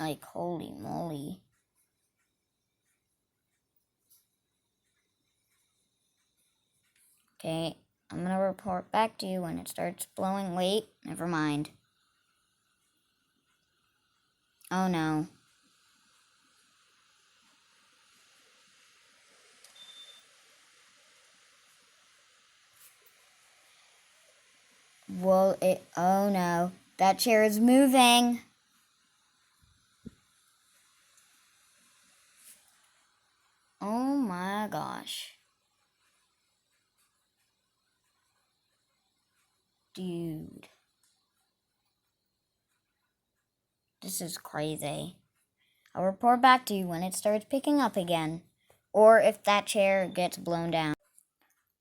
Like, holy moly. Okay, I'm gonna report back to you when it starts blowing. Wait, never mind. Oh no. Well, oh no. That chair is moving. Oh my gosh. Dude. This is crazy. I'll report back to you when it starts picking up again. Or if that chair gets blown down.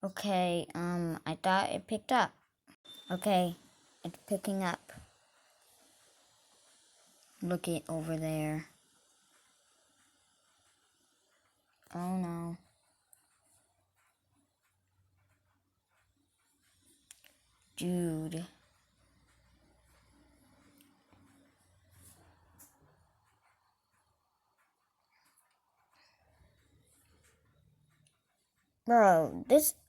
Okay, I thought it picked up. Okay, it's picking up. Look it over there. Oh no. Dude. Bro,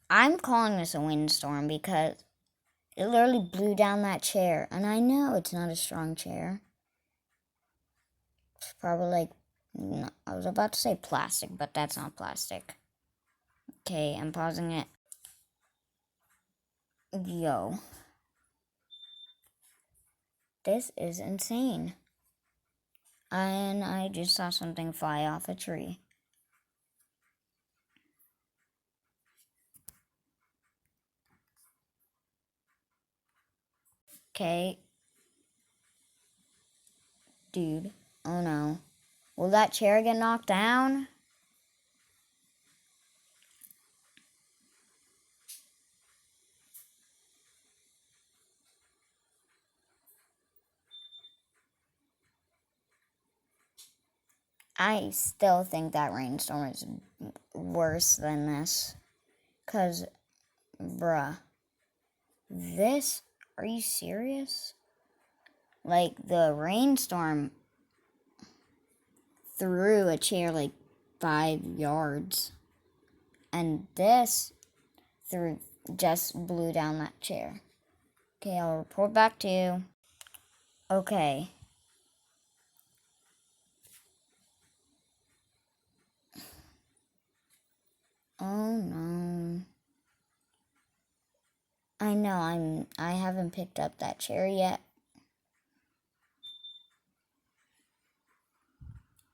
I'm calling this a windstorm because it literally blew down that chair. And I know it's not a strong chair. It's probably like, no, I was about to say plastic, but that's not plastic. Okay, I'm pausing it. Yo. This is insane. And I just saw something fly off a tree. Okay. Dude. Oh no. Will that chair get knocked down? I still think that rainstorm is worse than this. Cause, bruh. This? Are you serious? Like, the rainstorm threw a chair like 5 yards. And this just blew down that chair. Okay, I'll report back to you. Okay. Oh no. I know I haven't picked up that chair yet.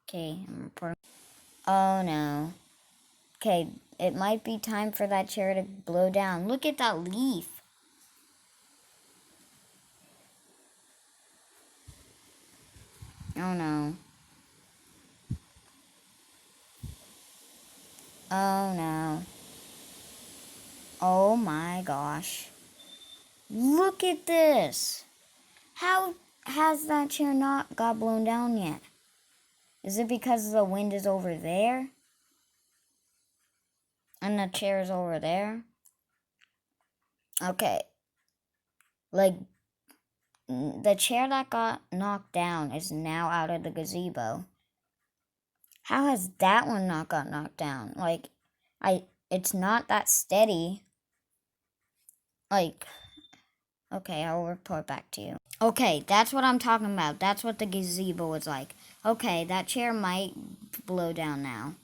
Okay, I'm reporting. Oh no. Okay, it might be time for that chair to blow down. Look at that leaf. Oh no. Oh no. Oh my gosh. Look at this. How has that chair not got blown down yet? Is it because the wind is over there? And the chair is over there? Okay. Like, the chair that got knocked down is now out of the gazebo. How has that one not got knocked down? Like, it's not that steady. Like, okay, I'll report back to you. Okay, that's what I'm talking about. That's what the gazebo was like. Okay, that chair might blow down now.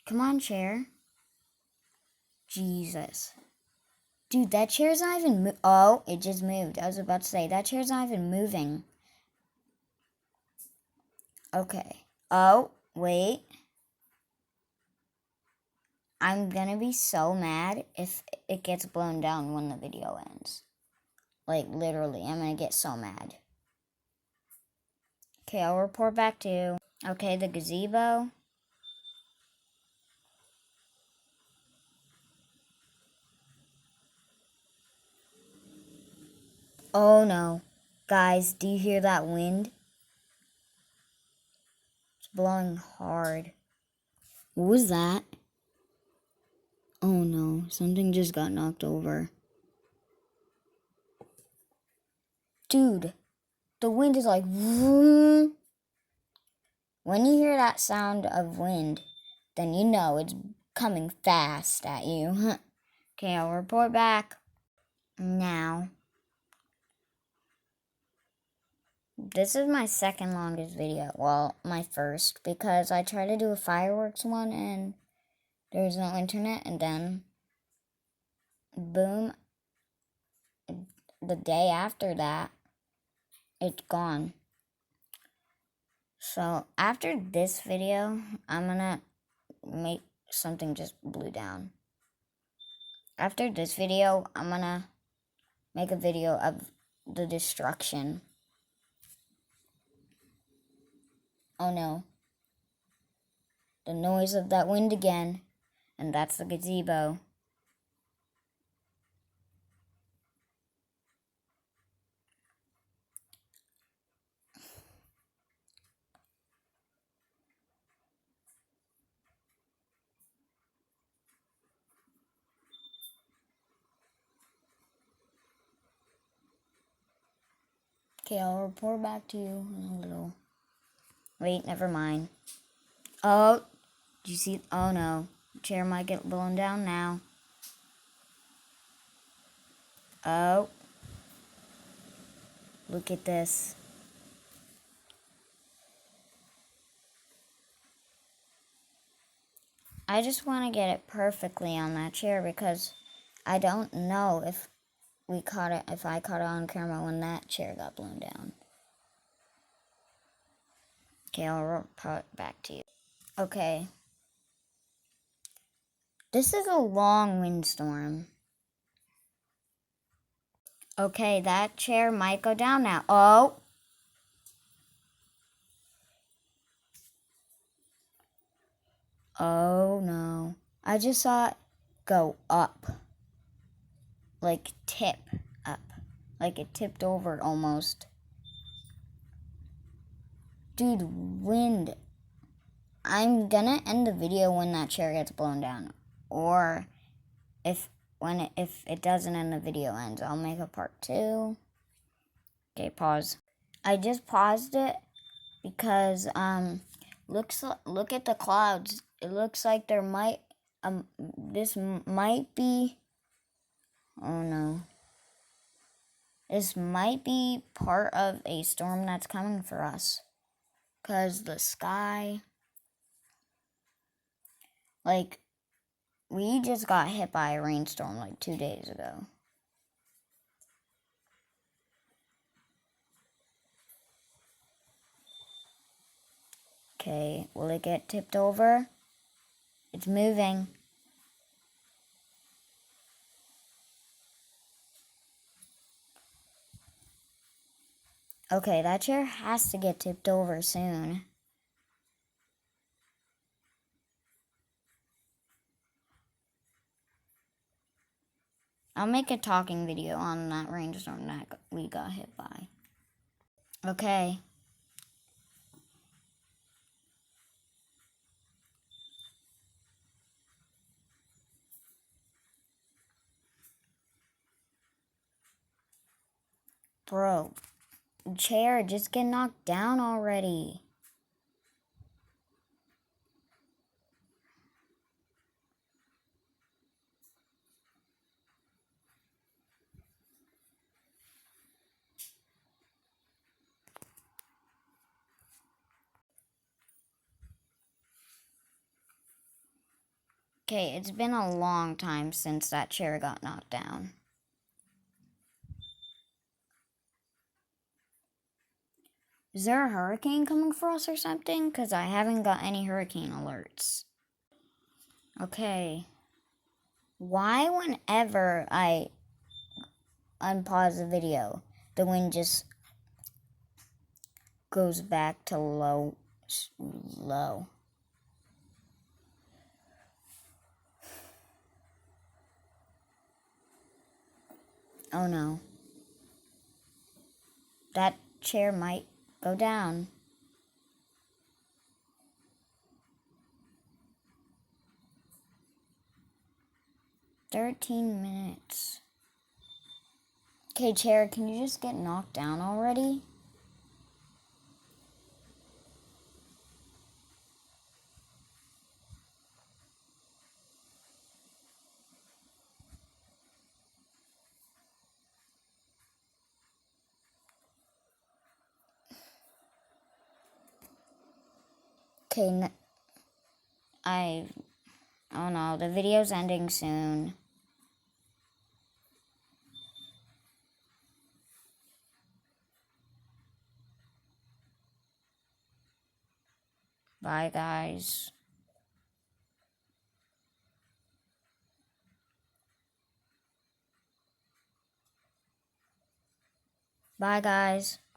Come on, chair. Jesus. Dude, that chair's not even oh, it just moved. I was about to say, that chair's not even moving. Okay. Oh, wait. I'm gonna be so mad if it gets blown down when the video ends. Like, literally, I'm gonna get so mad. Okay, I'll report back to you. Okay, the gazebo. Oh no. Guys, do you hear that wind? It's blowing hard. What was that? Oh no, something just got knocked over. Dude, The wind is like, vroom. When you hear that sound of wind, then you know it's coming fast at you. Okay, I'll report back. Now, this is my second longest video. Well, my first, because I tried to do a fireworks one and there was no internet, and then boom, the day after that, it's gone. So after this video, I'm gonna make something just blew down. After this video, I'm gonna make a video of the destruction. Oh no. The noise of that wind again, and that's the gazebo. Okay, I'll report back to you in a little. Wait, never mind. Oh, did you see? Oh no. The chair might get blown down now. Oh. Look at this. I just want to get it perfectly on that chair because I don't know if I caught it on camera when that chair got blown down. Okay, I'll report back to you. Okay. This is a long windstorm. Okay, that chair might go down now. Oh. Oh no. I just saw it go up. Like tip up. Like it tipped over almost. Dude, wind. I'm gonna end the video when that chair gets blown down. Or if it doesn't end, the video ends, I'll make a part 2. Okay, pause. I just paused it because look at the clouds. It looks like there might this might be, oh no. This might be part of a storm that's coming for us. Cause the sky, like, we just got hit by a rainstorm like 2 days ago. Okay, will it get tipped over? It's moving. Okay, that chair has to get tipped over soon. I'll make a talking video on that rainstorm that we got hit by. Okay. Bro, chair, just get knocked down already. Okay, it's been a long time since that chair got knocked down. Is there a hurricane coming for us or something? Because I haven't got any hurricane alerts. Okay. Why whenever I unpause the video, the wind just goes back to low. Oh no. That chair might go down. "13 minutes. Okay, chair, can you just get knocked down already? Okay, I don't know. The video's ending soon. Bye, guys. Bye, guys.